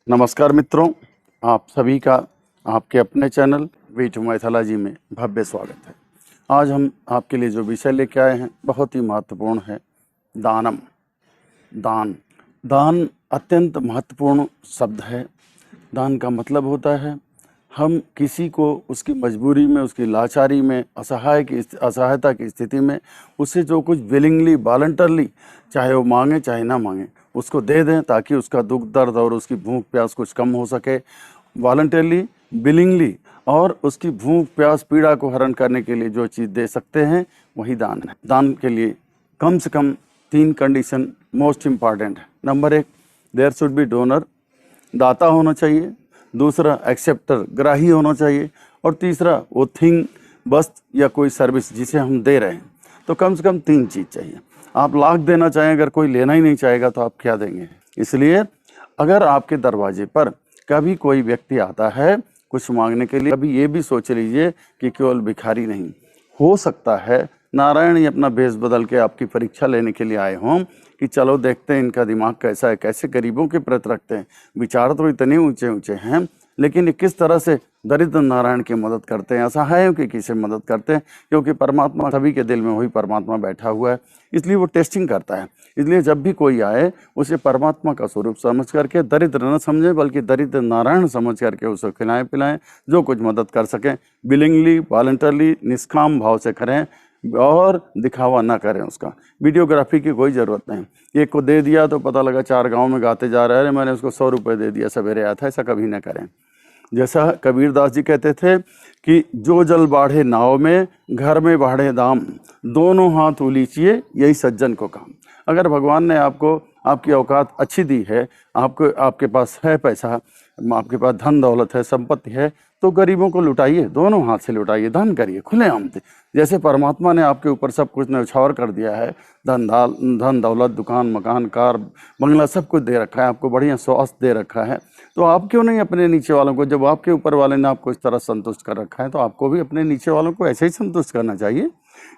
नमस्कार मित्रों, आप सभी का आपके अपने चैनल वे टू मैथोलॉजी में भव्य स्वागत है। आज हम आपके लिए जो विषय लेके आए हैं बहुत ही महत्वपूर्ण है, दानम। दान अत्यंत महत्वपूर्ण शब्द है। दान का मतलब होता है हम किसी को उसकी मजबूरी में, उसकी लाचारी में, असहायता की स्थिति में उससे जो कुछ विलिंगली, वॉलंटरली, चाहे वो मांगे चाहे ना मांगे, उसको दे दें ताकि उसका दुख दर्द और उसकी भूख प्यास कुछ कम हो सके। वॉलंटरली, विलिंगली, और उसकी भूख प्यास पीड़ा को हरण करने के लिए जो चीज़ दे सकते हैं वही दान है। दान के लिए कम से कम 3 कंडीशन मोस्ट इम्पॉर्टेंट है। Number 1, there should be donor, दाता होना चाहिए। दूसरा, एक्सेप्टर, ग्राही होना चाहिए। और तीसरा, वो थिंग, वस्तु या कोई सर्विस जिसे हम दे रहे हैं। तो कम से कम 3 चीज़ चाहिए। आप लाख देना चाहें, अगर कोई लेना ही नहीं चाहेगा तो आप क्या देंगे? इसलिए अगर आपके दरवाजे पर कभी कोई व्यक्ति आता है कुछ मांगने के लिए, कभी ये भी सोच लीजिए कि केवल भिखारी नहीं, हो सकता है नारायण ही अपना भेष बदल के आपकी परीक्षा लेने के लिए आए हों कि चलो देखते हैं इनका दिमाग कैसा है, कैसे गरीबों के प्रति रखते हैं। विचार तो इतने ऊंचे ऊंचे हैं, लेकिन ये किस तरह से दरिद्र नारायण की मदद करते हैं, असहायों की किसे मदद करते हैं, क्योंकि परमात्मा सभी के दिल में वही परमात्मा बैठा हुआ है, इसलिए वो टेस्टिंग करता है। इसलिए जब भी कोई आए उसे परमात्मा का स्वरूप समझ करके, दरिद्र न समझें बल्कि दरिद्र नारायण समझ करके उसे खिलाएं पिलाएं, जो कुछ मदद कर सकें विलिंगली, वॉलंटरली, निष्काम भाव से करें और दिखावा ना करें। उसका वीडियोग्राफी की कोई ज़रूरत नहीं। एक को दे दिया तो पता लगा 4 गांव में गाते जा रहे हैं, मैंने उसको 100 रुपये दे दिया, सवेरे आया था, ऐसा कभी ना करें। जैसा कबीरदास जी कहते थे कि जो जल बाढ़े नाव में, घर में बाढ़े दाम, दोनों हाथ उलीचिए यही सज्जन को काम। अगर भगवान ने आपको, आपकी औकात अच्छी दी है, आपके पास है पैसा, आपके पास धन दौलत है, संपत्ति है, तो गरीबों को लुटाइए, दोनों हाथ से लुटाइए, दान करिए खुलेआम से। जैसे परमात्मा ने आपके ऊपर सब कुछ न्यौछावर कर दिया है, धन दौलत, दुकान, मकान, कार, बंगला, सब कुछ दे रखा है, आपको बढ़िया स्वास्थ्य दे रखा है, तो आप क्यों नहीं अपने नीचे वालों को, जब आपके ऊपर वाले ने आपको इस तरह संतुष्ट कर रखा है तो आपको भी अपने नीचे वालों को ऐसे ही संतुष्ट करना चाहिए।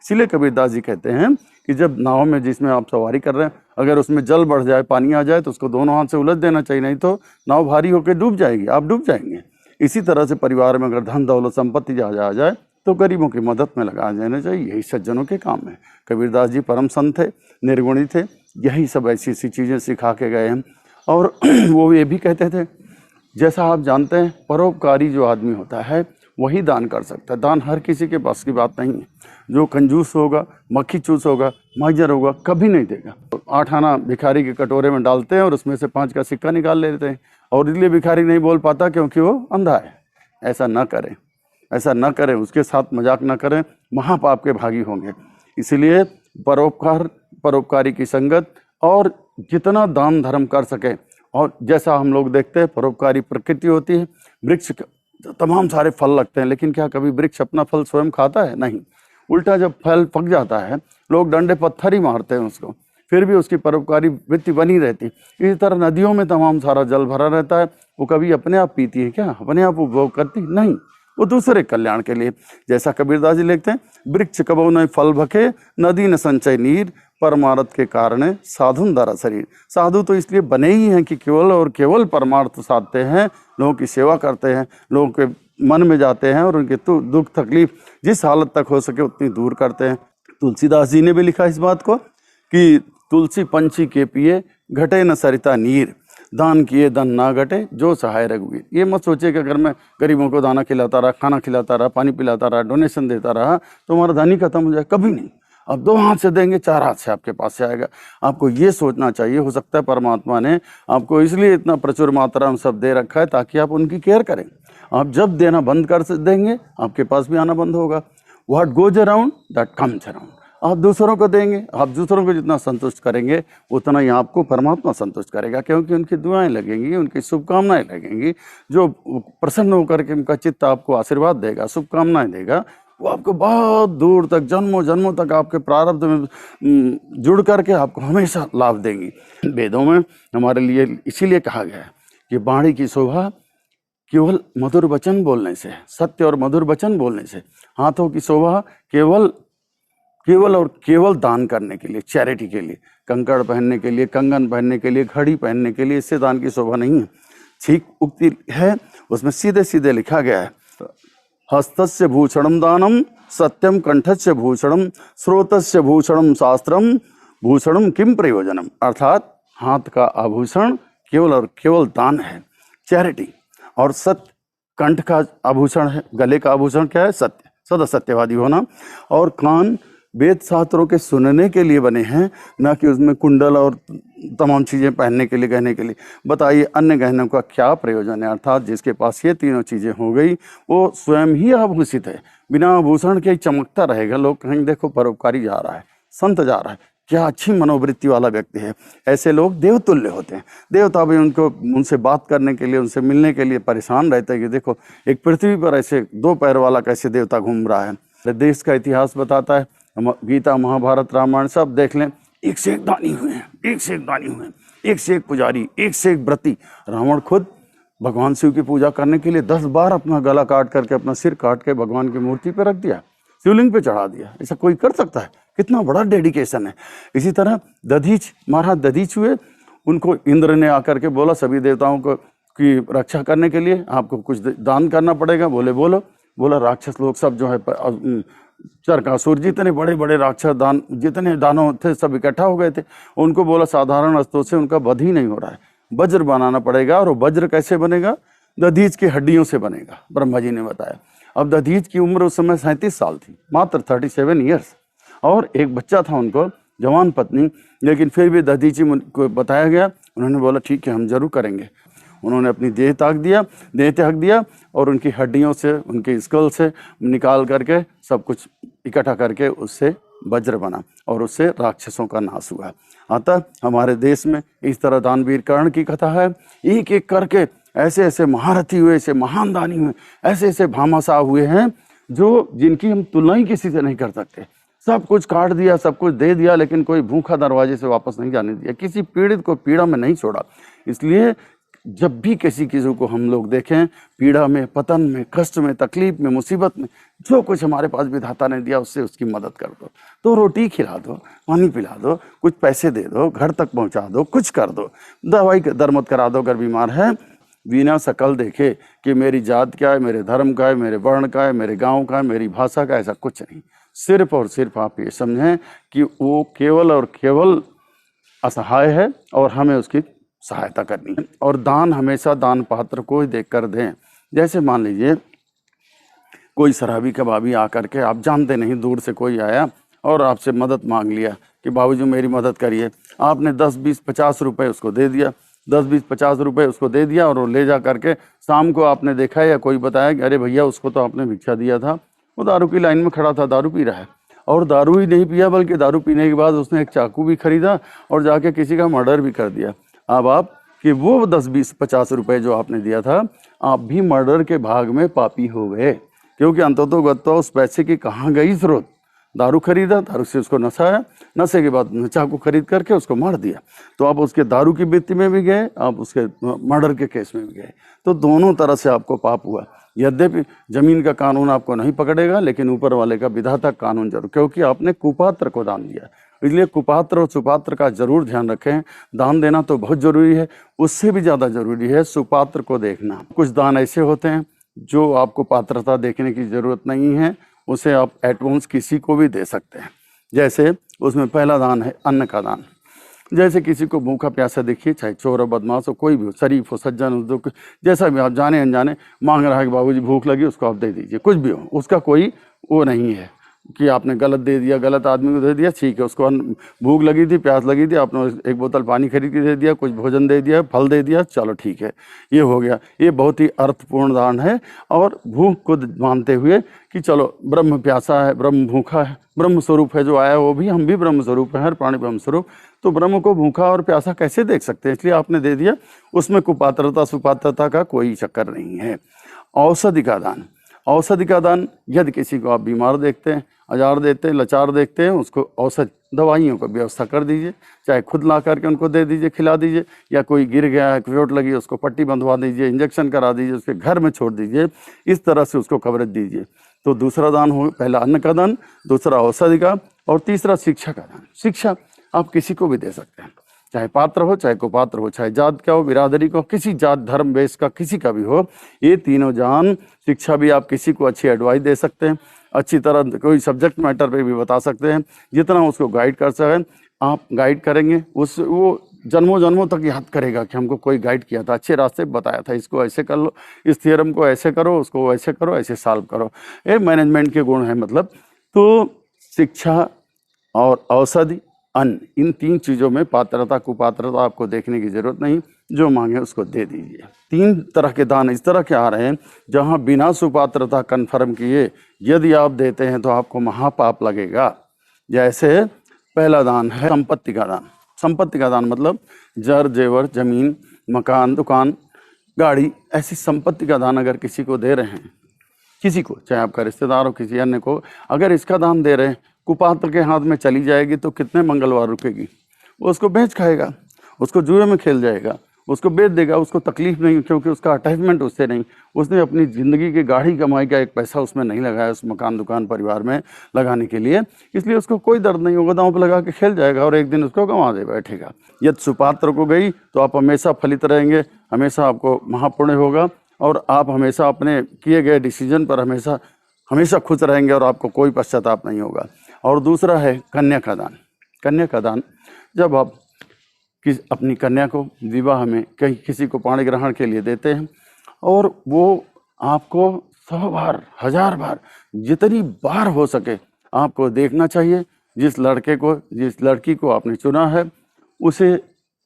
इसीलिए कबीरदास जी कहते हैं कि जब नाव में जिसमें आप सवारी कर रहे हैं, अगर उसमें जल बढ़ जाए, पानी आ जाए, तो उसको दोनों हाथ से उलझ देना चाहिए, नहीं तो नाव भारी होकर डूब जाएगी, आप डूब जाएंगे। इसी तरह से परिवार में अगर धन दौलत संपत्ति आ जाए तो गरीबों की मदद में लगा देना चाहिए, यही सज्जनों के काम है। कबीरदास जी परम संत थे, निर्गुणी थे, यही सब ऐसी ऐसी चीज़ें सिखा के गए हैं। और वो ये भी कहते थे, जैसा आप जानते हैं, परोपकारी जो आदमी होता है वही दान कर सकता है। दान हर किसी के पास की बात नहीं है। जो कंजूस होगा, मक्खी चूस होगा, माइजर होगा, कभी नहीं देगा। 8 आना भिखारी के कटोरे में डालते हैं और उसमें से 5 का सिक्का निकाल लेते हैं, और इसलिए भिखारी नहीं बोल पाता क्योंकि वो अंधा है। ऐसा ना करें, ऐसा ना करें, उसके साथ मजाक ना करें, महापाप के भागी होंगे। इसलिए परोपकारी की संगत, और जितना दान धर्म कर सके। और जैसा हम लोग देखते हैं परोपकारी प्रकृति होती है, वृक्ष तमाम सारे फल लगते हैं, लेकिन क्या कभी वृक्ष अपना फल स्वयं खाता है? नहीं। उल्टा जब फल पक जाता है लोग डंडे पत्थर ही मारते हैं उसको, फिर भी उसकी परोपकारी वृत्ति बनी रहती। इसी तरह नदियों में तमाम सारा जल भरा रहता है, वो कभी अपने आप पीती है क्या? अपने आप उपभोग करती नहीं, वो दूसरे कल्याण के लिए। जैसा कबीरदास जी लिखते हैं, वृक्ष कबो न फल भखे, नदी न संचय नीर, परमार्थ के कारण साधुन दरा शरीर। साधु तो इसलिए बने ही हैं कि केवल और केवल परमार्थ साधते हैं, लोगों की सेवा करते हैं, लोगों के मन में जाते हैं और उनके दुख तकलीफ जिस हालत तक हो सके उतनी दूर करते हैं। तुलसीदास जी ने भी लिखा इस बात को कि तुलसी पंछी के पिए, घटे न सरिता नीर, दान किए धन ना घटे, जो सहाय रघुवीर। ये मत सोचिए कि अगर मैं गरीबों को दाना खिलाता रहा, खाना खिलाता रहा, पानी पिलाता रहा, डोनेशन देता रहा तो हमारा धन ही खत्म हो जाए। कभी नहीं। आप 2 हाथ से देंगे, 4 हाथ से आपके पास से आएगा। आपको ये सोचना चाहिए, हो सकता है परमात्मा ने आपको इसलिए इतना प्रचुर मात्रा में सब दे रखा है ताकि आप उनकी केयर करें। आप जब देना बंद कर देंगे आपके पास भी आना बंद होगा। What goes around that comes around. आप दूसरों को देंगे, आप दूसरों को जितना संतुष्ट करेंगे उतना ही आपको परमात्मा संतुष्ट करेगा, क्योंकि उनकी दुआएं लगेंगी, उनकी शुभकामनाएं लगेंगी। जो प्रसन्न होकर के उनका चित्त आपको आशीर्वाद देगा, शुभकामनाएं देगा, वो आपको बहुत दूर तक, जन्मों जन्मों तक आपके प्रारब्ध में जुड़ करके आपको हमेशा लाभ देंगी। वेदों में हमारे लिए इसीलिए कहा गया है कि वाणी की शोभा केवल मधुर वचन बोलने से, सत्य और मधुर वचन बोलने से। हाथों की शोभा केवल और केवल दान करने के लिए, चैरिटी के लिए, कंकड़ पहनने के लिए, कंगन पहनने के लिए, घड़ी पहनने के लिए, इससे दान की शोभा नहीं है। ठीक उक्ति है, उसमें सीधे सीधे लिखा गया है, हस्तस्य भूषणम दानम सत्यम कंठस्य भूषणम श्रोतस्य भूषणम शास्त्रम भूषणम किम प्रयोजनम। अर्थात हाथ का आभूषण केवल और केवल दान है, चैरिटी, और सत्य कंठ का आभूषण है, गले का आभूषण क्या है, सत्य, सदा सत्यवादी होना, और कान वेद शास्त्रों के सुनने के लिए बने हैं, ना कि उसमें कुंडल और तमाम चीज़ें पहनने के लिए, गहने के लिए। बताइए अन्य गहनों का क्या प्रयोजन है। अर्थात जिसके पास ये तीनों चीज़ें हो गई वो स्वयं ही आभूषित है, बिना आभूषण के ही चमकता रहेगा। लोग कहेंगे देखो परोपकारी जा रहा है, संत जा रहा है, क्या अच्छी मनोवृत्ति वाला व्यक्ति है। ऐसे लोग देवतुल्य होते हैं। देवता भी उनसे बात करने के लिए, उनसे मिलने के लिए परेशान रहते हैं कि देखो एक पृथ्वी पर ऐसे 2 पैर वाला कैसे देवता घूम रहा है। देश का इतिहास बताता है, गीता, महाभारत, रामायण सब देख लें, एक से एक दानी हुए हैं, एक से एक दानी हुए हैं, एक से एक पुजारी, एक से एक व्रती। रावण खुद भगवान शिव की पूजा करने के लिए 10 बार अपना गला काट करके, अपना सिर काट के भगवान की मूर्ति पे रख दिया, शिवलिंग पे चढ़ा दिया। ऐसा कोई कर सकता है? कितना बड़ा डेडिकेशन है। इसी तरह दधीच, महाराज दधीच हुए, उनको इंद्र ने आकर के बोला सभी देवताओं को की रक्षा करने के लिए आपको कुछ दान करना पड़ेगा। बोले बोलो। बोला राक्षस लोग सब जो है चरकासुर, जितने बड़े बड़े राक्षस दान, जितने दानव थे सब इकट्ठा हो गए थे। उनको बोला साधारण अस्त्रों से उनका वध ही नहीं हो रहा है, वज्र बनाना पड़ेगा। और वज्र कैसे बनेगा? दधीच की हड्डियों से बनेगा, ब्रह्मा जी ने बताया। अब दधीच की उम्र उस समय 37 साल थी, मात्र 37 ईयर्स, और एक बच्चा था उनको, जवान पत्नी। लेकिन फिर भी दधीच जी को बताया गया, उन्होंने बोला ठीक है हम जरूर करेंगे। उन्होंने अपनी देह त्याग दिया और उनकी हड्डियों से, उनके स्कल से निकाल करके सब कुछ इकट्ठा करके उससे वज्र बना और उससे राक्षसों का नाश हुआ। अतः हमारे देश में इस तरह दानवीर कर्ण की कथा है। एक एक करके ऐसे ऐसे महारथी हुए, ऐसे महान दानी हुए, ऐसे ऐसे भामाशाह हुए हैं जो जिनकी हम तुलना ही किसी से नहीं कर सकते। सब कुछ काट दिया, सब कुछ दे दिया, लेकिन कोई भूखा दरवाजे से वापस नहीं जाने दिया, किसी पीड़ित को पीड़ा में नहीं छोड़ा। इसलिए जब भी किसी को हम लोग देखें पीड़ा में, पतन में, कष्ट में, तकलीफ में, मुसीबत में, जो कुछ हमारे पास विधाता ने दिया उससे उसकी मदद कर दो। तो रोटी खिला दो, पानी पिला दो, कुछ पैसे दे दो, घर तक पहुंचा दो, कुछ कर दो, दवाई दरमद करा दो अगर बीमार है। बिना शकल देखे कि मेरी जात क्या है, मेरे धर्म का है, मेरे वर्ण का है, मेरे गाँव का है, मेरी भाषा का, ऐसा कुछ नहीं। सिर्फ और सिर्फ आप ये समझें कि वो केवल और केवल असहाय है और हमें उसकी सहायता करनी है। और दान हमेशा दान पात्र को ही देख कर दें। जैसे मान लीजिए कोई शराबी कबाबी आकर के, आप जानते नहीं, दूर से कोई आया और आपसे मदद मांग लिया कि बाबूजी मेरी मदद करिए। आपने 10, 20, 50 रुपये उसको दे दिया, 10, 20, 50 रुपये उसको दे दिया, और वो ले जा करके शाम को आपने देखा या कोई बताया कि अरे भैया उसको तो आपने भिक्षा दिया था, वो दारू की लाइन में खड़ा था, दारू पी रहा है। और दारू ही नहीं पिया बल्कि दारू पीने के बाद उसने एक चाकू भी खरीदा और जाके किसी का मर्डर भी कर दिया। अब आप कि वो 10, 20, 50 रुपए जो आपने दिया था, आप भी मर्डर के भाग में पापी हो गए, क्योंकि अंततोगत्वा उस पैसे की कहाँ गई स्रोत? दारू खरीदा, दारू से उसको नशा आया, नशे के बाद चाकू खरीद करके उसको मार दिया। तो आप उसके दारू की वृत्ति में भी गए, आप उसके मर्डर के केस में भी गए। तो दोनों तरह से आपको पाप हुआ। यद्यपि जमीन का कानून आपको नहीं पकड़ेगा, लेकिन ऊपर वाले का विधाता कानून जरूर, क्योंकि आपने कुपात्र को दान दिया। इसलिए कुपात्र और सुपात्र का जरूर ध्यान रखें। दान देना तो बहुत जरूरी है, उससे भी ज़्यादा जरूरी है सुपात्र को देखना। कुछ दान ऐसे होते हैं जो आपको पात्रता देखने की ज़रूरत नहीं है, उसे आप एडवांस किसी को भी दे सकते हैं। जैसे उसमें पहला दान है अन्न का दान। जैसे किसी को भूखा प्यासा देखिए, चाहे चोर हो, बदमाश हो, कोई भी हो, शरीफ हो, सज्जन हो, जैसा भी, आप जाने अनजाने मांग रहा है कि बाबूजी भूख लगी, उसको आप दे दीजिए। कुछ भी हो, उसका कोई वो नहीं है कि आपने गलत दे दिया, गलत आदमी को दे दिया। ठीक है, उसको भूख लगी थी, प्यास लगी थी, आपने एक बोतल पानी खरीद के दे दिया, कुछ भोजन दे दिया, फल दे दिया, चलो ठीक है, ये हो गया। ये बहुत ही अर्थपूर्ण दान है। और भूख को मानते हुए कि चलो ब्रह्म प्यासा है, ब्रह्म भूखा है, ब्रह्म स्वरूप है जो आया, वो भी, हम भी ब्रह्म स्वरूप है, हर प्राणी ब्रह्म स्वरूप। तो ब्रह्म को भूखा और प्यासा कैसे देख सकते हैं? इसलिए आपने दे दिया, उसमें कुपात्रता सुपात्रता का कोई चक्कर नहीं है। औषधि का दान। औषधि का दान, यदि किसी को आप बीमार देखते हैं, अजार देते हैं, लाचार देखते हैं, उसको औषध दवाइयों की व्यवस्था कर दीजिए। चाहे खुद ला करके उनको दे दीजिए, खिला दीजिए, या कोई गिर गया है, चोट लगी, उसको पट्टी बंधवा दीजिए, इंजेक्शन करा दीजिए, उसके घर में छोड़ दीजिए, इस तरह से उसको कवरेज दीजिए। तो दूसरा दान हो, पहला अन्न का दान, दूसरा औषधि का, और तीसरा शिक्षा का दान। शिक्षा आप किसी को भी दे सकते हैं, चाहे पात्र हो चाहे कुपात्र हो, चाहे जात का हो, बिरादरी का हो, किसी जात धर्म वेश का किसी का भी हो, ये तीनों जान शिक्षा भी आप किसी को अच्छी एडवाइस दे सकते हैं, अच्छी तरह कोई सब्जेक्ट मैटर पे भी बता सकते हैं, जितना उसको गाइड कर सकें आप गाइड करेंगे उस वो जन्मों जन्मों तक याद करेगा कि हमको कोई गाइड किया था, अच्छे रास्ते बताया था, इसको ऐसे कर लो, इस थियरम को ऐसे करो, उसको ऐसे करो, ऐसे सॉल्व करो। ये मैनेजमेंट के गुण हैं। मतलब तो शिक्षा और औषधि अन्न, इन तीन चीज़ों में पात्रता कुपात्रता आपको देखने की जरूरत नहीं, जो मांगे उसको दे दीजिए। तीन तरह के दान इस तरह के आ रहे हैं जहाँ बिना सुपात्रता कन्फर्म किए यदि आप देते हैं तो आपको महापाप लगेगा। जैसे पहला दान है संपत्ति का दान। संपत्ति का दान मतलब जर जेवर, जमीन, मकान, दुकान, गाड़ी, ऐसी संपत्ति का दान अगर किसी को दे रहे हैं, किसी को, चाहे आपका रिश्तेदार हो, किसी अन्य को, अगर इसका दान दे रहे हैं, कुपात्र के हाथ में चली जाएगी तो कितने मंगलवार रुकेगी, वो उसको बेच खाएगा, उसको जुए में खेल जाएगा, उसको बेच देगा, उसको तकलीफ नहीं, क्योंकि उसका अटैचमेंट उससे नहीं, उसने अपनी ज़िंदगी की गाढ़ी कमाई का एक पैसा उसमें नहीं लगाया उस मकान दुकान परिवार में लगाने के लिए, इसलिए उसको कोई दर्द नहीं होगा, दांव पे लगा के खेल जाएगा और एक दिन उसको गंवा दे बैठेगा। यदि सुपात्र को गई तो आप हमेशा फलित रहेंगे, हमेशा आपको महापुण्य होगा और आप हमेशा अपने किए गए डिसीजन पर हमेशा हमेशा खुश रहेंगे और आपको कोई पश्चाताप नहीं होगा। और दूसरा है कन्या का दान। कन्या का दान, जब आप अपनी कन्या को विवाह में कहीं किसी को पाणी ग्रहण के लिए देते हैं और वो आपको 100 बार 1000 बार जितनी बार हो सके आपको देखना चाहिए। जिस लड़के को जिस लड़की को आपने चुना है उसे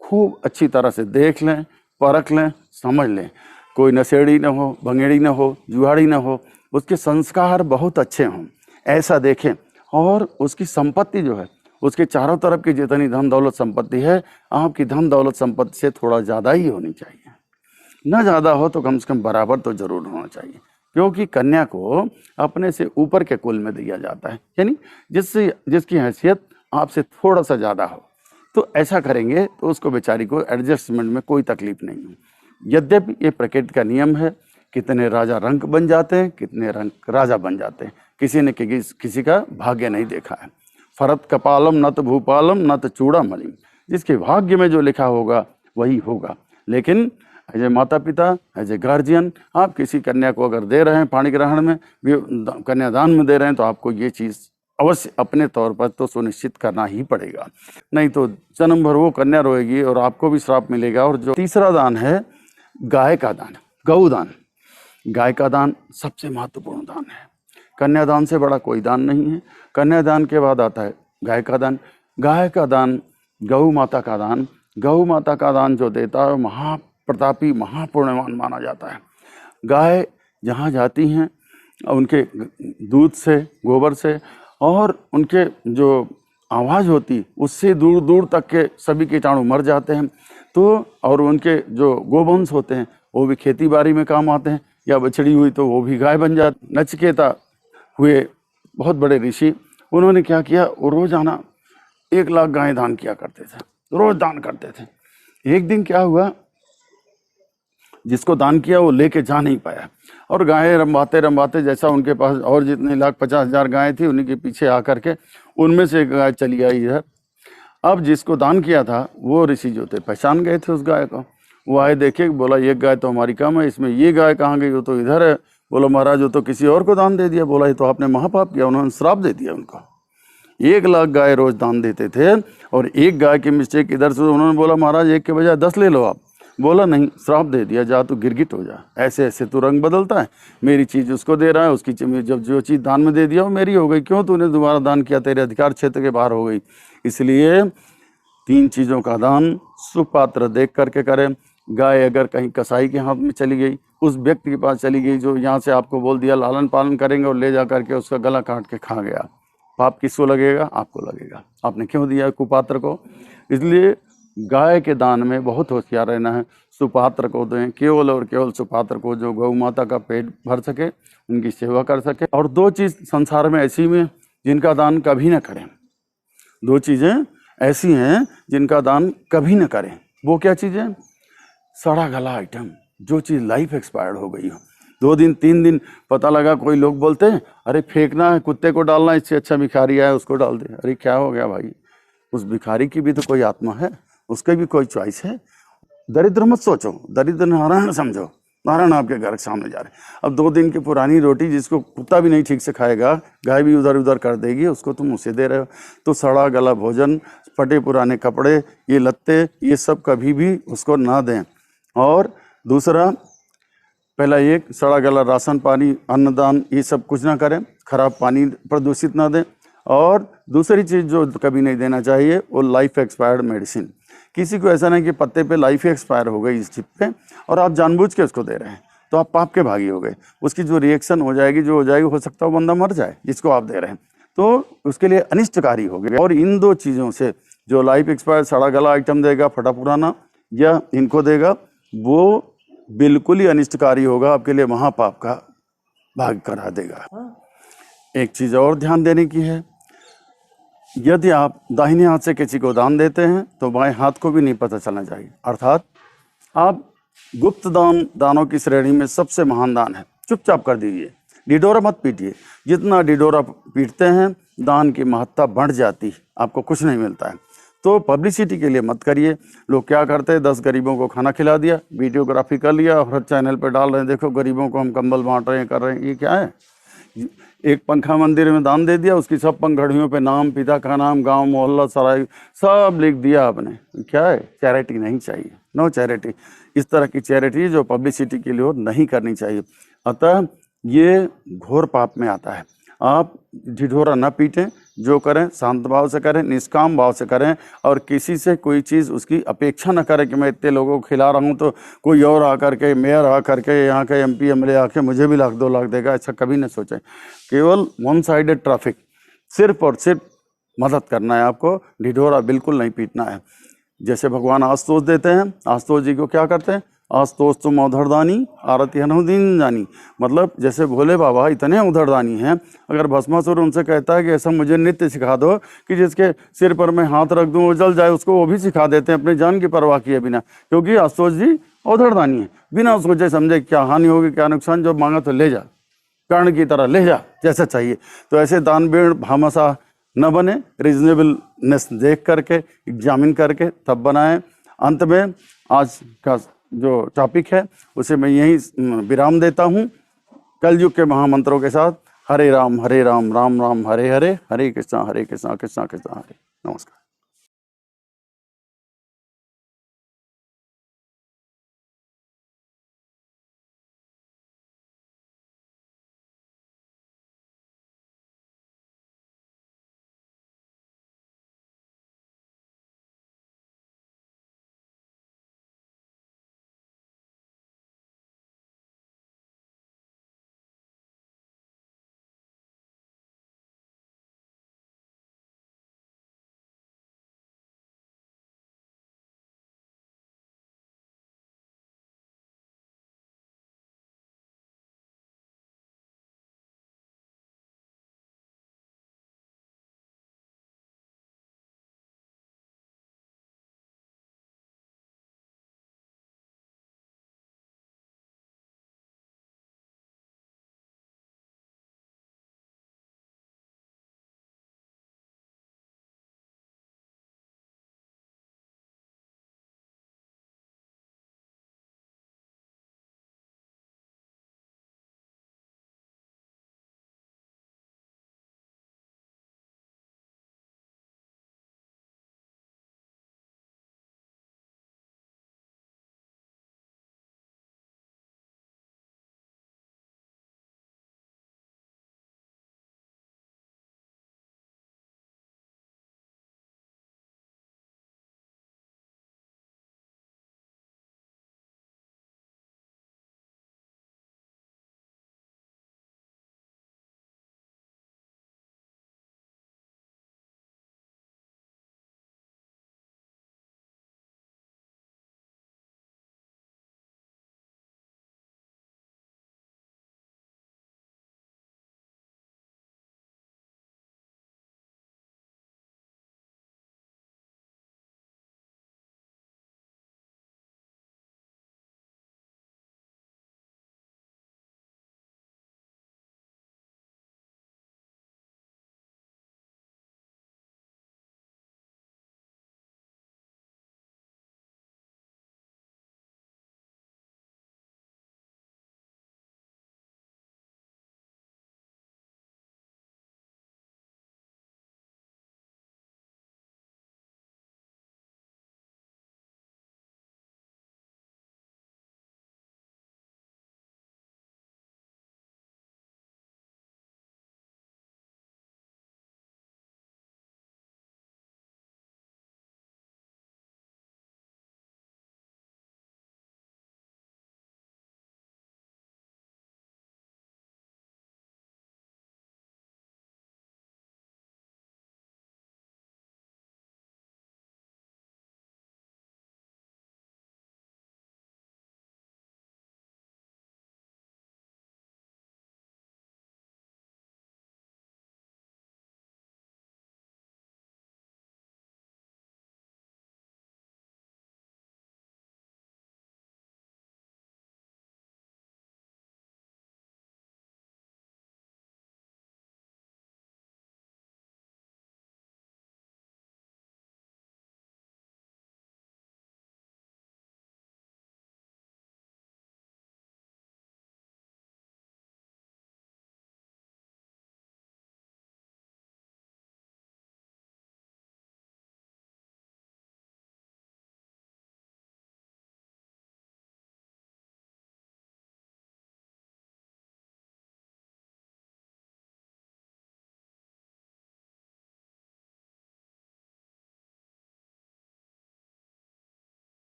खूब अच्छी तरह से देख लें, परख लें, समझ लें। कोई नशेड़ी ना हो, भंगेड़ी ना हो, जुआड़ी ना हो, उसके संस्कार बहुत अच्छे हों, ऐसा देखें। और उसकी संपत्ति जो है, उसके चारों तरफ की जितनी धन दौलत संपत्ति है, आपकी धन दौलत संपत्ति से थोड़ा ज़्यादा ही होनी चाहिए। ना ज़्यादा हो तो कम से कम बराबर तो जरूर होना चाहिए, क्योंकि कन्या को अपने से ऊपर के कुल में दिया जाता है, यानी जिसकी हैसियत आपसे थोड़ा सा ज़्यादा हो। तो ऐसा करेंगे तो उसको बेचारी को एडजस्टमेंट में कोई तकलीफ नहीं है। यद्यपि ये प्रकृति का नियम है, कितने राजा रंक बन जाते हैं, कितने रंक राजा बन जाते हैं, किसी ने किसी का भाग्य नहीं देखा है। फरत कपालम न तो भूपालम न तो चूड़ामणि, जिसके भाग्य में जो लिखा होगा वही होगा। लेकिन एज ए माता पिता, एज ए गार्जियन, आप किसी कन्या को अगर दे रहे हैं पाणी ग्रहण में, कन्यादान में दे रहे हैं, तो आपको ये चीज़ अवश्य अपने तौर पर तो सुनिश्चित करना ही पड़ेगा, नहीं तो जन्म भर वो कन्या रोएगी और आपको भी श्राप मिलेगा। और जो तीसरा दान है गाय का दान, गौदान। गाय का दान सबसे महत्वपूर्ण दान है। कन्यादान से बड़ा कोई दान नहीं है। कन्यादान के बाद आता है गाय का दान। गाय का दान, गौ माता का दान। गौ माता का दान जो देता है महाप्रतापी महापुण्यवान माना जाता है। गाय जहाँ जाती हैं उनके दूध से, गोबर से और उनके जो आवाज़ होती उससे दूर दूर तक के सभी कीटाणु मर जाते हैं। तो और उनके जो गोवंश होते हैं वो भी खेती बाड़ी में काम आते हैं, या बछड़ी हुई तो वो भी गाय बन जाती। नचिकेता हुए बहुत बड़े ऋषि, उन्होंने क्या किया, वो रोजाना 1 लाख गाय दान किया करते थे, रोज दान करते थे। एक दिन क्या हुआ, जिसको दान किया वो लेके जा नहीं पाया और गायें रंबाते रंबाते, जैसा उनके पास और जितने 1,50,000 गायें थी उन्हीं के पीछे आकर के उनमें से एक गाय चली आई इधर। अब जिसको दान किया था वो ऋषि जो थे पहचान गए थे उस गाय को। वो आए, देखे, बोला ये गाय तो हमारी कम है, इसमें ये गाय कहाँ गई, वो तो इधर है। बोला महाराज वो तो किसी और को दान दे दिया। बोला ये तो आपने महापाप किया। उन्होंने श्राप दे दिया उनको। 1 लाख गाय रोज दान देते थे और एक गाय की मिस्टेक इधर से, उन्होंने बोला महाराज 1 के बजाय 10 ले लो आप। बोला नहीं, श्राप दे दिया, जा तू गिरगिट हो जा। ऐसे ऐसे तू रंग बदलता है, मेरी चीज़ उसको दे रहा है, उसकी जब जो चीज़ दान में दे दिया वो मेरी हो गई, क्यों तूने दोबारा दान किया, तेरे अधिकार क्षेत्र के बाहर हो गई। इसलिए 3 चीज़ों का दान सुपात्र देख करके करें। गाय अगर कहीं कसाई के हाथ में चली गई, उस व्यक्ति के पास चली गई जो यहाँ से आपको बोल दिया लालन पालन करेंगे और ले जा करके उसका गला काट के खा गया, पाप किसको लगेगा, आपको लगेगा। आपने क्यों दिया कुपात्र को। इसलिए गाय के दान में बहुत होशियार रहना है। सुपात्र को दें, केवल और केवल सुपात्र को, जो गौ माता का पेट भर सके, उनकी सेवा कर सके। और 2 चीज़ संसार में ऐसी में जिनका दान कभी न करें। 2 चीज़ें ऐसी हैं जिनका दान कभी न करें। वो क्या चीज़ें? सड़ा गला आइटम, जो चीज़ लाइफ एक्सपायर्ड हो गई हो, 2 दिन 3 दिन, पता लगा कोई लोग बोलते हैं अरे फेंकना है, कुत्ते को डालना, इससे अच्छा भिखारी आया उसको डाल दे। अरे क्या हो गया भाई, उस भिखारी की भी तो कोई आत्मा है, उसकी भी कोई चॉइस है। दरिद्र मत सोचो, दरिद्र नारायण समझो, नारायण आपके घर के सामने जा रहे हैं। अब 2 दिन की पुरानी रोटी जिसको कुत्ता भी नहीं ठीक से खाएगा, गाय भी उधर उधर कर देगी, उसको तुम उसे दे रहे हो। तो सड़ा गला भोजन, फटे पुराने कपड़े, ये लत्ते, ये सब कभी भी उसको ना दें। और दूसरा, पहला एक सड़ा गला राशन पानी, अन्नदान, ये सब कुछ ना करें, खराब पानी प्रदूषित ना दें। और दूसरी चीज़ जो कभी नहीं देना चाहिए वो लाइफ एक्सपायर्ड मेडिसिन। किसी को ऐसा नहीं कि पत्ते पे लाइफ एक्सपायर हो गई इस चिप पे और आप जानबूझ के उसको दे रहे हैं, तो आप पाप के भागी हो गए। उसकी जो रिएक्शन हो जाएगी, जो हो जाएगी, हो सकता है वो बंदा मर जाए जिसको आप दे रहे हैं, तो उसके लिए अनिष्टकारी हो गए। और इन 2 चीज़ों से, जो लाइफ एक्सपायर सड़ा गला आइटम देगा, फटा पुराना, या इनको देगा, वो बिल्कुल ही अनिष्टकारी होगा, आपके लिए महापाप का भाग करा देगा। एक चीज़ और ध्यान देने की है, यदि आप दाहिने हाथ से किसी को दान देते हैं तो बाएं हाथ को भी नहीं पता चलना चाहिए। अर्थात आप गुप्त दानों की श्रेणी में सबसे महान दान है, चुपचाप कर दीजिए, डिडोरा मत पीटिए। जितना डिडोरा पीटते हैं दान की महत्ता बढ़ जाती है, आपको कुछ नहीं मिलता है। तो पब्लिसिटी के लिए मत करिए। लोग क्या करते हैं, 10 गरीबों को खाना खिला दिया, वीडियोग्राफी कर लिया और हर चैनल पर डाल रहे हैं, देखो गरीबों को हम कंबल बांट रहे हैं, कर रहे हैं। ये क्या है? एक पंखा मंदिर में दान दे दिया, उसकी सब पंखड़ियों पे नाम, पिता का नाम, गांव, मोहल्ला, सराय सब लिख दिया आपने। क्या है? चैरिटी नहीं चाहिए, नो चैरिटी। इस तरह की चैरिटी जो पब्लिसिटी के लिए हो, नहीं करनी चाहिए। अतः ये घोर पाप में आता है। आप ढिढोरा न पीटें, जो करें शांत भाव से करें, निष्काम भाव से करें, और किसी से कोई चीज़ उसकी अपेक्षा न करें कि मैं इतने लोगों को खिला रहा हूँ तो कोई और आकर के, मेयर आकर के, यहाँ के MP MLA आके मुझे भी 1 लाख 2 लाख देगा, ऐसा कभी न सोचें। केवल वन साइडेड ट्रैफिक, सिर्फ और सिर्फ मदद करना है आपको, ढिढोरा बिल्कुल नहीं पीटना है। जैसे भगवान आशुतोष देते हैं, आशुतोष जी को क्या करते हैं, आशुतोष तुम उधरदानी आरती हनुदीन जानी। मतलब जैसे भोले बाबा इतने उधरदानी हैं, अगर भस्मासुर उनसे कहता है कि ऐसा मुझे नृत्य सिखा दो कि जिसके सिर पर मैं हाथ रख दूं वो जल जाए, उसको वो भी सिखा देते हैं अपनी जान की परवाह किए बिना, क्योंकि आशुतोष जी उधरदानी है। बिना सोचे समझे क्या हानि होगी, क्या नुकसान, जो मांगा तो ले जा, कर्ण की तरह ले जा, जैसा चाहिए। तो ऐसे दानवीर भामाशाह न बने, रीजनेबलनेस देख करके, एग्जामिन करके तब बनाएं। अंत में आज का जो टॉपिक है उसे मैं यहीं विराम देता हूँ, कलयुग के महामंत्रों के साथ। हरे राम राम राम हरे हरे, हरे कृष्णा कृष्णा कृष्णा हरे। नमस्कार।